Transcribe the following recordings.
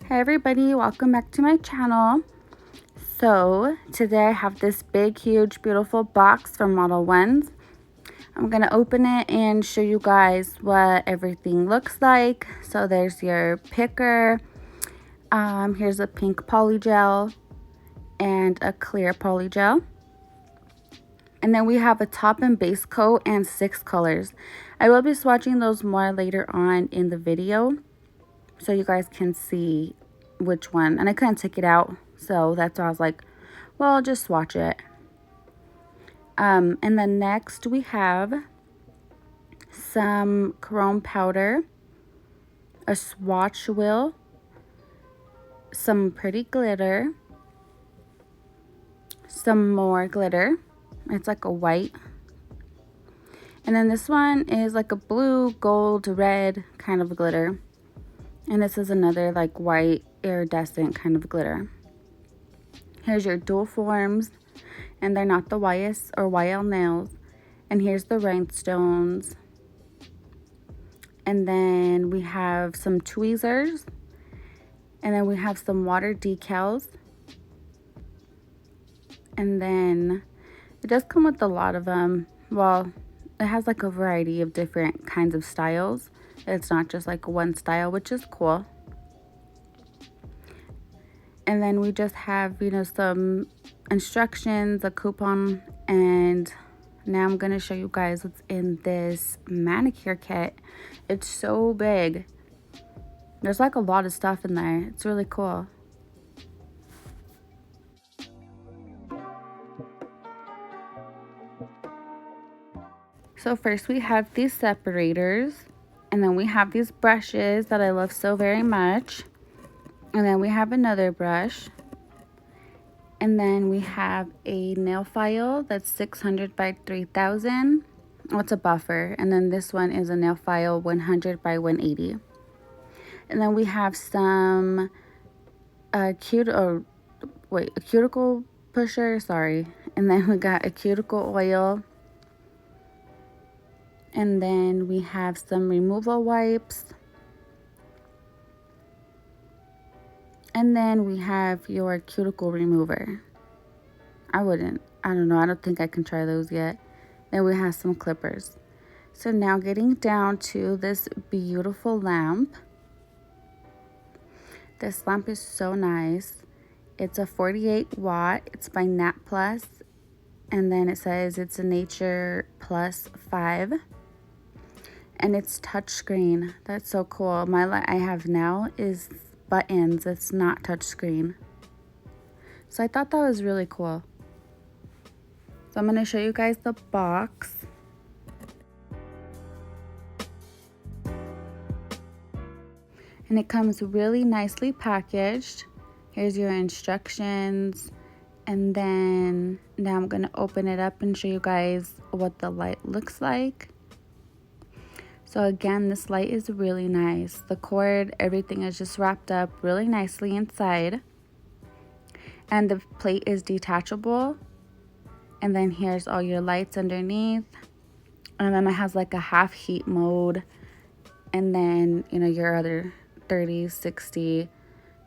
Hey everybody, welcome back to my channel. So today I have this big, huge, beautiful box from Modelones. I'm gonna open it and show you guys what everything looks like. So there's your picker. Here's a pink polygel and a clear polygel. And then we have a top and base coat and 6 colors. I will be swatching those more later on in the video, so you guys can see which one. And I couldn't take it out, so that's why I was like, well, I'll just swatch it. And then next we have some chrome powder, a swatch wheel, some pretty glitter, some more glitter. It's like a white. And then this one is like a blue, gold, red kind of glitter. And this is another like white iridescent kind of glitter. Here's your dual forms, and they're not the YS or YL nails. And here's the rhinestones. And then we have some tweezers. And then we have some water decals. And then it does come with a lot of them. Well, it has like a variety of different kinds of styles. It's not just like one style, which is cool. And then we just have, you know, some instructions, a coupon, and now I'm going to show you guys what's in this manicure kit. It's so big. There's like a lot of stuff in there. It's really cool. So first we have these separators, and then we have these brushes that I love so very much. And then we have another brush. And then we have a nail file that's 600 by 3000. Oh, it's a buffer. And then this one is a nail file 100 by 180. And then we have some a cuticle pusher, sorry. And then we got a cuticle oil. And then we have some removal wipes. And then we have your cuticle remover. I don't know, I don't think I can try those yet. Then we have some clippers. So now getting down to this beautiful lamp. This lamp is so nice. It's a 48 watt. It's by Nat Plus. And then it says it's a Nature Plus 5. And it's touchscreen. That's so cool. My light I have now is buttons. It's not touchscreen. So I thought that was really cool. So I'm going to show you guys the box. And it comes really nicely packaged. Here's your instructions. And then now I'm going to open it up and show you guys what the light looks like. So again, this light is really nice. The cord, everything is just wrapped up really nicely inside. And the plate is detachable. And then here's all your lights underneath. And then it has like a half heat mode. And then, you know, your other 30, 60,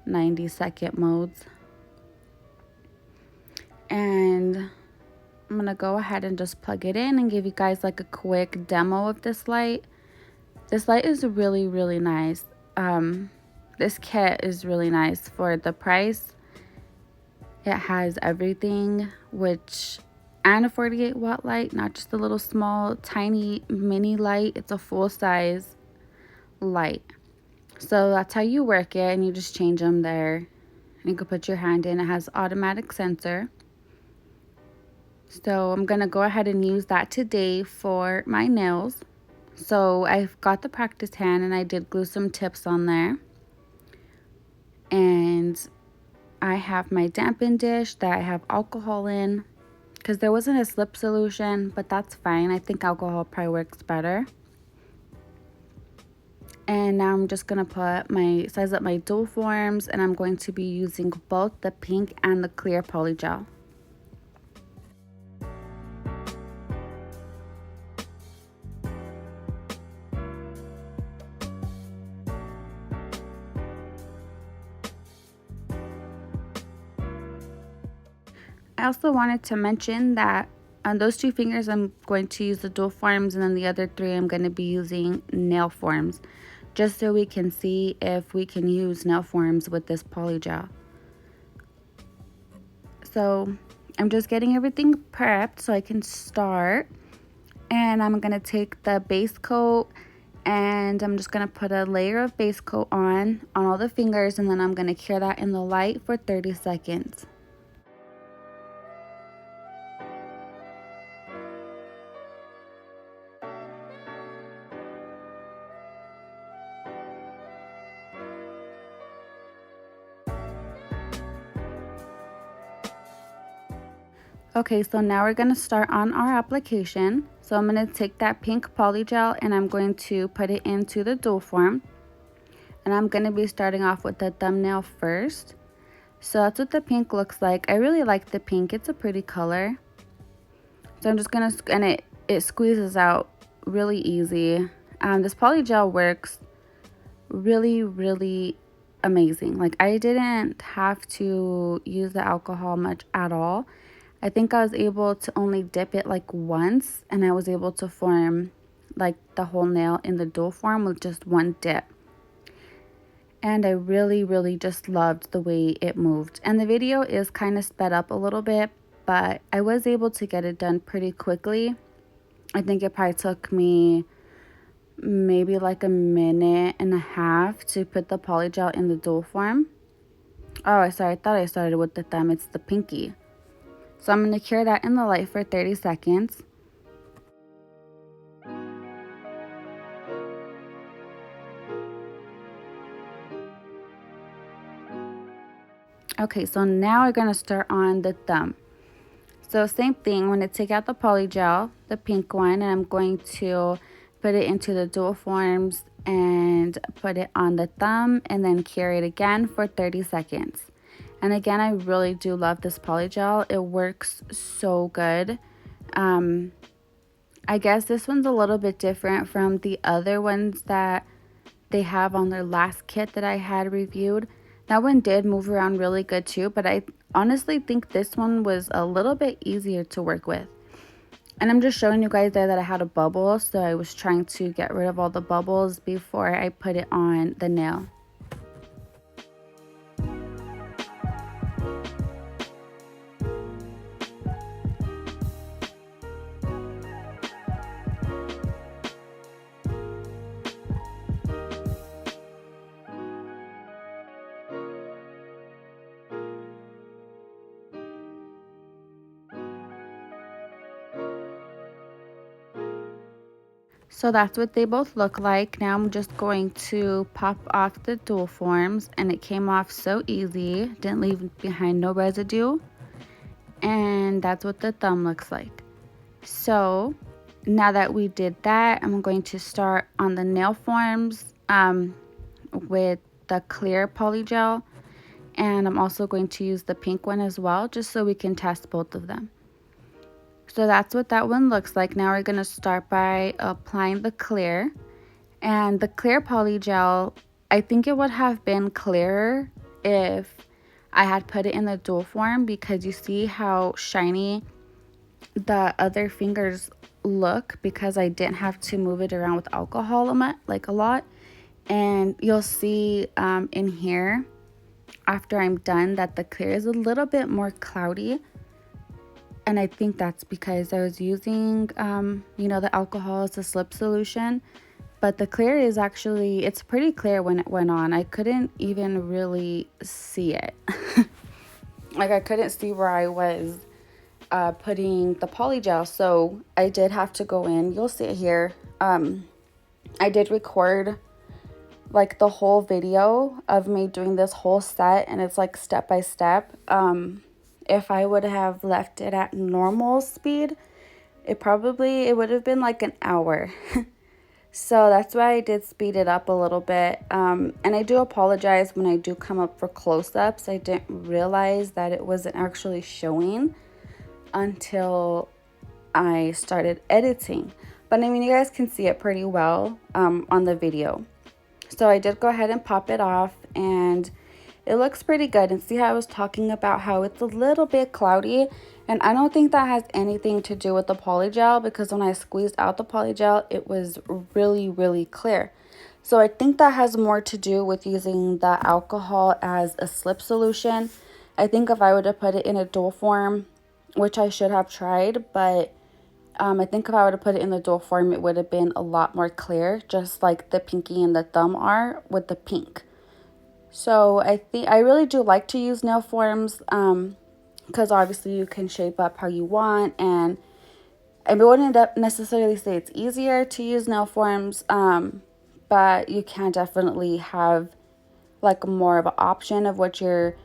90 second modes. And I'm going to go ahead and just plug it in and give you guys like a quick demo of this light. This light is really, really nice. This kit is really nice for the price. It has everything, and a 48 watt light, not just a little small, tiny mini light. It's a full size light. So that's how you work it, and you just change them there. You can put your hand in. It has automatic sensor. So I'm gonna go ahead and use that today for my nails. So I've got the practice hand, and I did glue some tips on there. And I have my dampen dish that I have alcohol in, because there wasn't a slip solution, but that's fine. I think alcohol probably works better. And now I'm just going to size up my dual forms, and I'm going to be using both the pink and the clear polygel. I also wanted to mention that on those 2 fingers I'm going to use the dual forms, and then the other 3 I'm going to be using nail forms, just so we can see if we can use nail forms with this polygel. So I'm just getting everything prepped so I can start. And I'm going to take the base coat, and I'm just going to put a layer of base coat on all the fingers, and then I'm going to cure that in the light for 30 seconds. Okay, so now we're going to start on our application. So I'm going to take that pink polygel and I'm going to put it into the dual form. And I'm going to be starting off with the thumbnail first. So that's what the pink looks like. I really like the pink. It's a pretty color. So I'm just going to, and it squeezes out really easy. This polygel works really amazing. Like, I didn't have to use the alcohol much at all. I think I was able to only dip it like once, and I was able to form like the whole nail in the dual form with just one dip. And I really just loved the way it moved. And the video is kind of sped up a little bit, but I was able to get it done pretty quickly. I think it probably took me maybe like a minute and a half to put the polygel in the dual form. Oh, sorry, I thought I started with the thumb. It's the pinky. So I'm going to cure that in the light for 30 seconds. Okay, so now we're going to start on the thumb. So same thing, I'm going to take out the polygel, the pink one, and I'm going to put it into the dual forms and put it on the thumb and then cure it again for 30 seconds. And again, I really do love this polygel. It works so good. I guess this one's a little bit different from the other ones that they have on their last kit that I had reviewed. That one did move around really good too, but I honestly think this one was a little bit easier to work with. And I'm just showing you guys there that I had a bubble, so I was trying to get rid of all the bubbles before I put it on the nail. So that's what they both look like. Now I'm just going to pop off the dual forms, and it came off so easy. Didn't leave behind no residue. And that's what the thumb looks like. So now that we did that, I'm going to start on the nail forms with the clear polygel. And I'm also going to use the pink one as well, just so we can test both of them. So that's what that one looks like. Now we're going to start by applying the clear. And the clear polygel, I think it would have been clearer if I had put it in the dual form, because you see how shiny the other fingers look because I didn't have to move it around with alcohol a lot. And you'll see in here after I'm done that the clear is a little bit more cloudy. And I think that's because I was using, the alcohol as a slip solution. But the clear is actually, it's pretty clear when it went on. I couldn't even really see it. Like, I couldn't see where I was putting the polygel. So I did have to go in. You'll see it here. I did record like the whole video of me doing this whole set. And it's like step by step. If I would have left it at normal speed, it would have been like an hour. So that's why I did speed it up a little bit. And I do apologize when I do come up for close-ups. I didn't realize that it wasn't actually showing until I started editing. But I mean, you guys can see it pretty well on the video. So I did go ahead and pop it off, and it looks pretty good. And see how I was talking about how it's a little bit cloudy, and I don't think that has anything to do with the polygel, because when I squeezed out the polygel, it was really clear. So I think that has more to do with using the alcohol as a slip solution. I think if I would have put it in a dual form, which I should have tried, but I think if I would have put it in the dual form, it would have been a lot more clear, just like the pinky and the thumb are with the pink. So I really do like to use nail forms, because obviously you can shape up how you want, and I wouldn't necessarily say it's easier to use nail forms, but you can definitely have like more of an option of what you're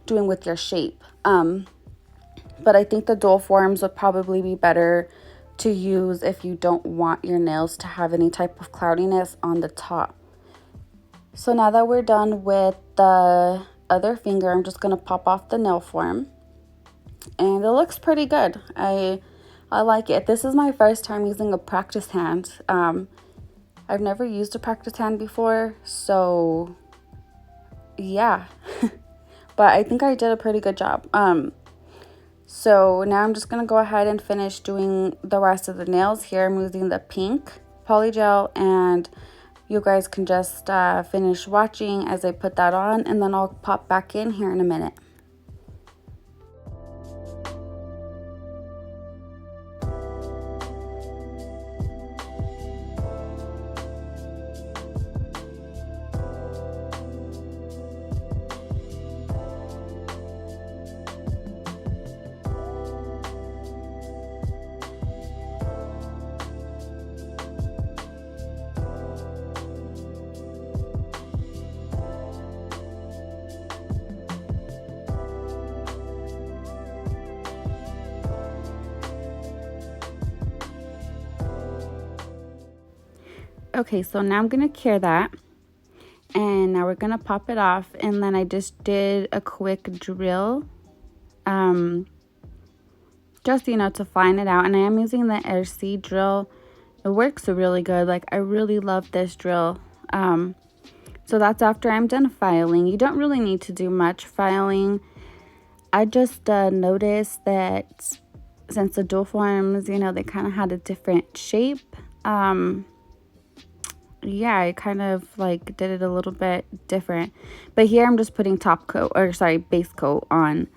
doing with your shape. But I think the dual forms would probably be better to use if you don't want your nails to have any type of cloudiness on the top. So now that we're done with the other finger, I'm just going to pop off the nail form. And it looks pretty good. I like it. This is my first time using a practice hand. I've never used a practice hand before, so yeah. But I think I did a pretty good job. So now I'm just going to go ahead and finish doing the rest of the nails here. I'm using the pink polygel, and you guys can just finish watching as I put that on, and then I'll pop back in here in a minute. Okay, so now I'm going to cure that, and now we're going to pop it off, and then I just did a quick drill, just, to fine it out, and I am using the RC drill. It works really good. Like, I really love this drill. So that's after I'm done filing. You don't really need to do much filing. I just noticed that since the dual forms, they kind of had a different shape. Yeah, I kind of like did it a little bit different. But here I'm just putting base coat on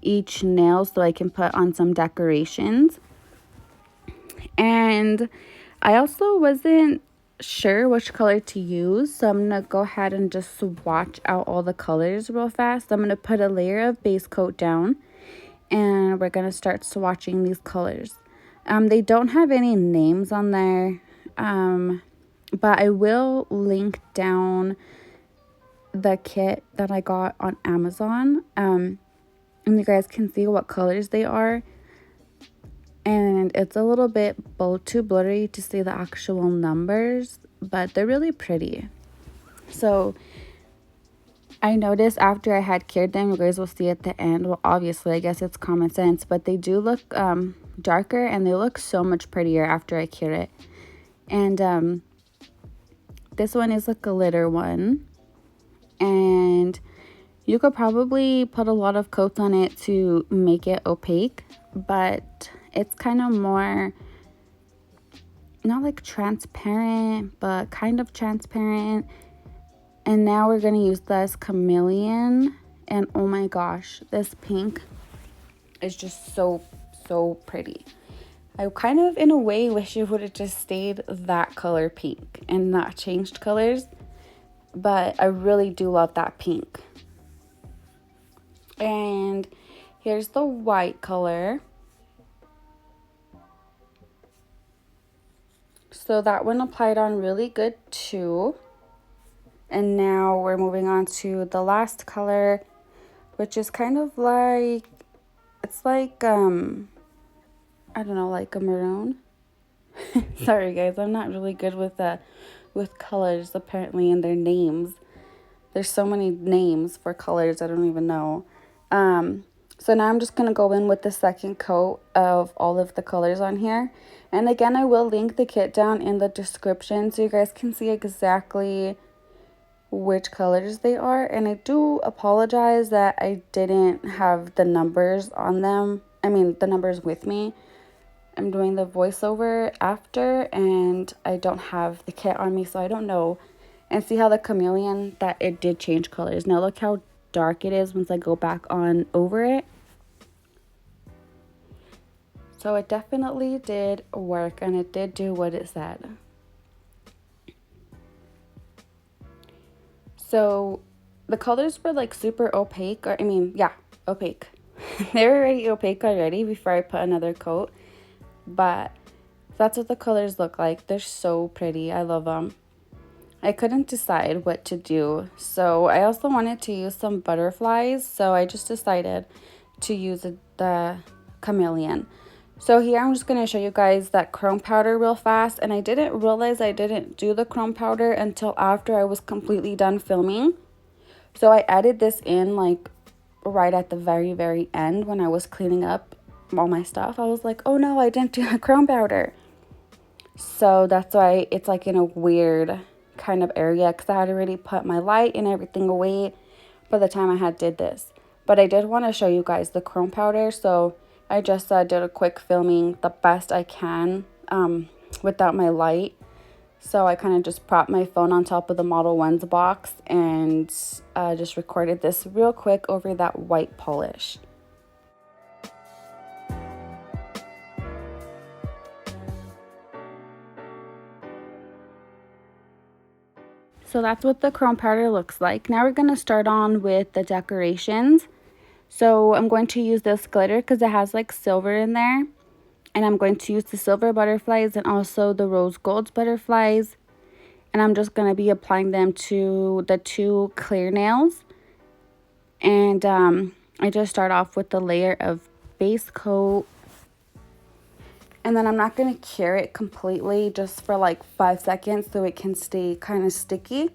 each nail so I can put on some decorations. And I also wasn't sure which color to use, so I'm gonna go ahead and just swatch out all the colors real fast. I'm gonna put a layer of base coat down, and we're gonna start swatching these colors. They don't have any names on there, but I will link down the kit that I got on Amazon, and you guys can see what colors they are. And it's a little bit too blurry to see the actual numbers, but they're really pretty. So I noticed after I had cured them, you guys will see at the end, well, obviously I guess it's common sense, but they do look darker, and they look so much prettier after I cure it. And this one is a glitter one, and you could probably put a lot of coats on it to make it opaque, but it's kind of more, not like transparent, but kind of transparent. And now we're going to use this chameleon, and oh my gosh, this pink is just so pretty. I kind of, in a way, wish it would have just stayed that color pink and not changed colors. But I really do love that pink. And here's the white color. So that one applied on really good too. And now we're moving on to the last color, which is kind of like, it's like, I don't know, like a maroon. Sorry guys, I'm not really good with colors apparently, and their names. There's so many names for colors I don't even know. So now I'm just going to go in with the second coat of all of the colors on here. And again, I will link the kit down in the description so you guys can see exactly which colors they are, and I do apologize that I didn't have the numbers on them. I mean, the numbers with me. I'm doing the voiceover after, and I don't have the kit on me, so I don't know. And see how the chameleon, that it did change colors. Now look how dark it is once I go back on over it. So it definitely did work, and it did do what it said. So the colors were like super opaque, or I mean, yeah, opaque. They were already opaque already before I put another coat, but that's what the colors look like. They're so pretty. I love them. I couldn't decide what to do, so I also wanted to use some butterflies, so I just decided to use the chameleon. So here I'm just going to show you guys that chrome powder real fast, and I didn't realize I didn't do the chrome powder until after I was completely done filming. So I added this in like right at the very end when I was cleaning up all my stuff. I was like, oh no, I didn't do the chrome powder. So that's why it's like in a weird kind of area, because I had already put my light and everything away by the time I had did this. But I did want to show you guys the chrome powder, so I just did a quick filming the best I can without my light. So I kind of just propped my phone on top of the Modelones box and just recorded this real quick over that white polish. So that's what the chrome powder looks like. Now we're going to start on with the decorations. So I'm going to use this glitter because it has like silver in there. And I'm going to use the silver butterflies and also the rose gold butterflies. And I'm just going to be applying them to the two clear nails. And I just start off with the layer of base coat. And then I'm not going to cure it completely, just for like 5 seconds so it can stay kind of sticky.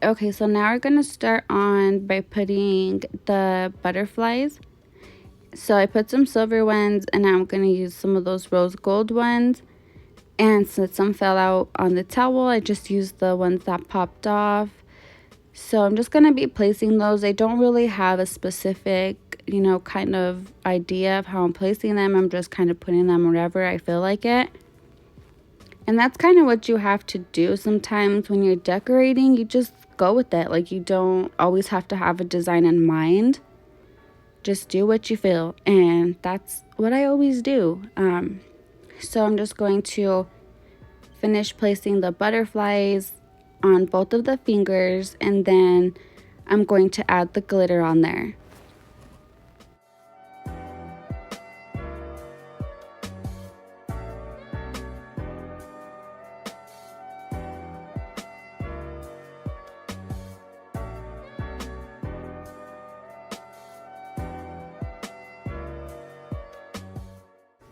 Okay, so now we're going to start on by putting the butterflies. So I put some silver ones, and now I'm going to use some of those rose gold ones. And since some fell out on the towel, I just used the ones that popped off. So I'm just going to be placing those. I don't really have a specific, kind of idea of how I'm placing them. I'm just kind of putting them wherever I feel like it. And that's kind of what you have to do sometimes when you're decorating. You just go with it. Like, you don't always have to have a design in mind. Just do what you feel, and that's what I always do. So I'm just going to finish placing the butterflies on both of the fingers, and then I'm going to add the glitter on there.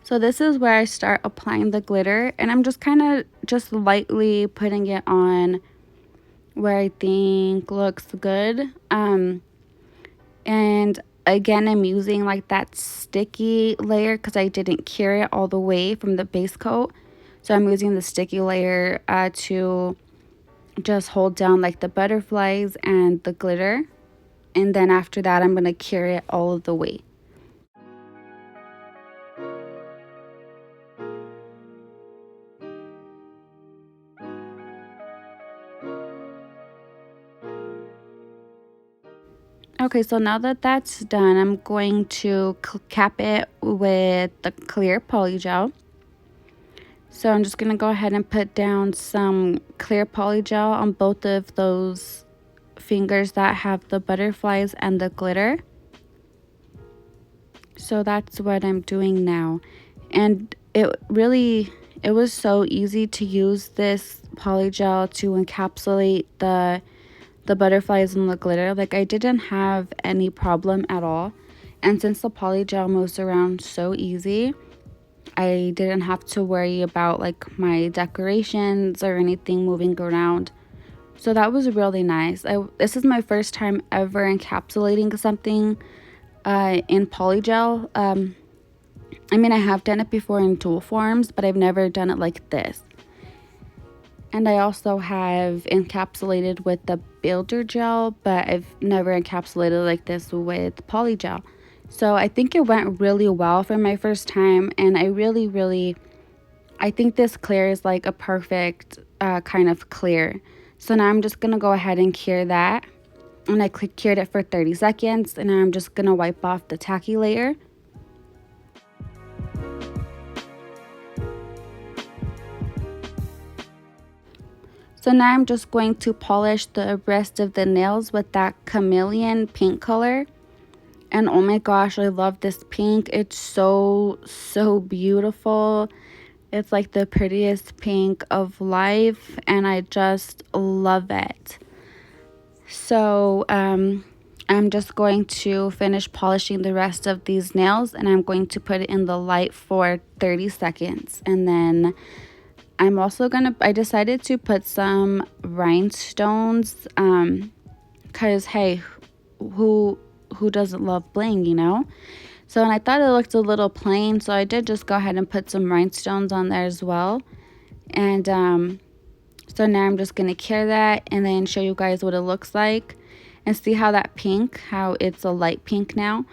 So this is where I start applying the glitter, and I'm just kind of just lightly putting it on where I think looks good. And again, I'm using like that sticky layer because I didn't cure it all the way from the base coat. So I'm using the sticky layer to just hold down like the butterflies and the glitter. And then after that, I'm going to cure it all of the way. Okay, so now that that's done, I'm going to cap it with the clear poly gel. So I'm just going to go ahead and put down some clear poly gel on both of those fingers that have the butterflies and the glitter. So that's what I'm doing now. And it was so easy to use this poly gel to encapsulate the butterflies and the glitter. Like, I didn't have any problem at all. And since the poly gel moves around so easy, I didn't have to worry about like my decorations or anything moving around. So that was really nice. This is my first time ever encapsulating something in polygel. I mean, I have done it before in tool forms, but I've never done it like this. And I also have encapsulated with the builder gel, but I've never encapsulated like this with polygel. So I think it went really well for my first time, and I think this clear is like a perfect kind of clear. So now I'm just gonna go ahead and cure that, and I cured it for 30 seconds, and now I'm just gonna wipe off the tacky layer. So now I'm just going to polish the rest of the nails with that chameleon pink color. And oh my gosh, I love this pink. It's so beautiful. It's like the prettiest pink of life, and I just love it. So I'm just going to finish polishing the rest of these nails, and I'm going to put it in the light for 30 seconds. And then I'm also I decided to put some rhinestones, because hey, who doesn't love bling, you know? So, and I thought it looked a little plain, so I did just go ahead and put some rhinestones on there as well. And so now I'm just going to cure that and then show you guys what it looks like, and see how that pink, how it's a light pink now.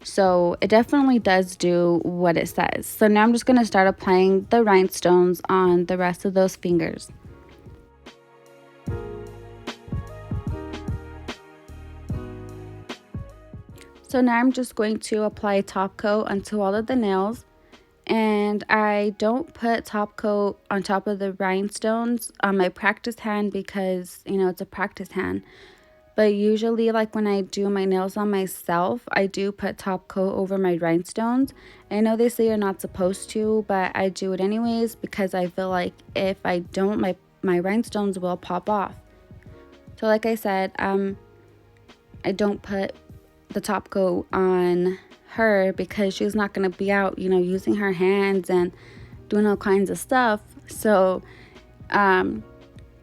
So it definitely does do what it says. So now I'm just going to start applying the rhinestones on the rest of those fingers. So now I'm just going to apply top coat onto all of the nails. And I don't put top coat on top of the rhinestones on my practice hand because, you know, it's a practice hand. But usually, like when I do my nails on myself, I do put top coat over my rhinestones. I know they say you're not supposed to, but I do it anyways because I feel like if I don't, my rhinestones will pop off. So like I said, I don't put the top coat on her because she's not going to be out, you know, using her hands and doing all kinds of stuff. So I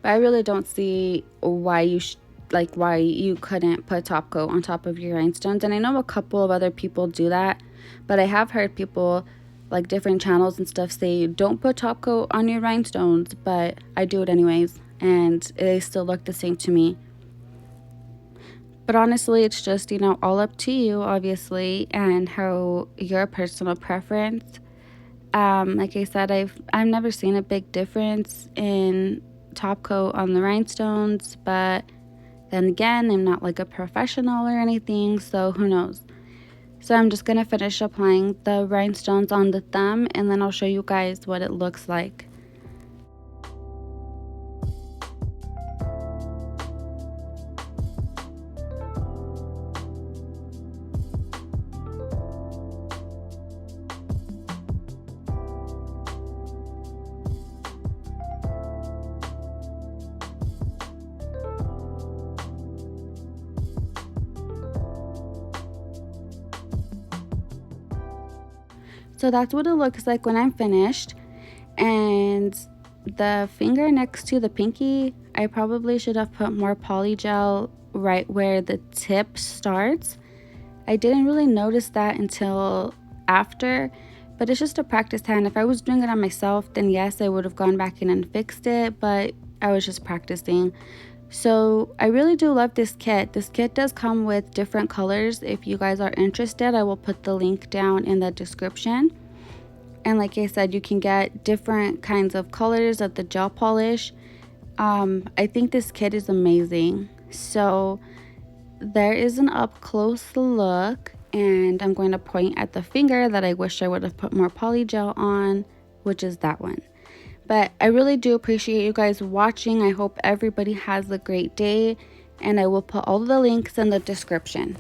really don't see why you couldn't put top coat on top of your rhinestones. And I know a couple of other people do that, but I have heard people, like different channels and stuff, say don't put top coat on your rhinestones, but I do it anyways, and they still look the same to me. But honestly, it's just, you know, all up to you, obviously, and how your personal preference. Like I said, I've never seen a big difference in top coat on the rhinestones, but then again, I'm not like a professional or anything, so who knows. So I'm just gonna finish applying the rhinestones on the thumb, and then I'll show you guys what it looks like. So that's what it looks like when I'm finished. And the finger next to the pinky, I probably should have put more polygel right where the tip starts. I didn't really notice that until after, but it's just a practice hand. If I was doing it on myself, then yes, I would have gone back in and fixed it, but I was just practicing. So I really do love this kit. This kit does come with different colors. If you guys are interested, I will put the link down in the description. And like I said, you can get different kinds of colors of the gel polish. I think this kit is amazing. So there is an up close look, and I'm going to point at the finger that I wish I would have put more polygel on, which is that one. But I really do appreciate you guys watching. I hope everybody has a great day, and I will put all the links in the description.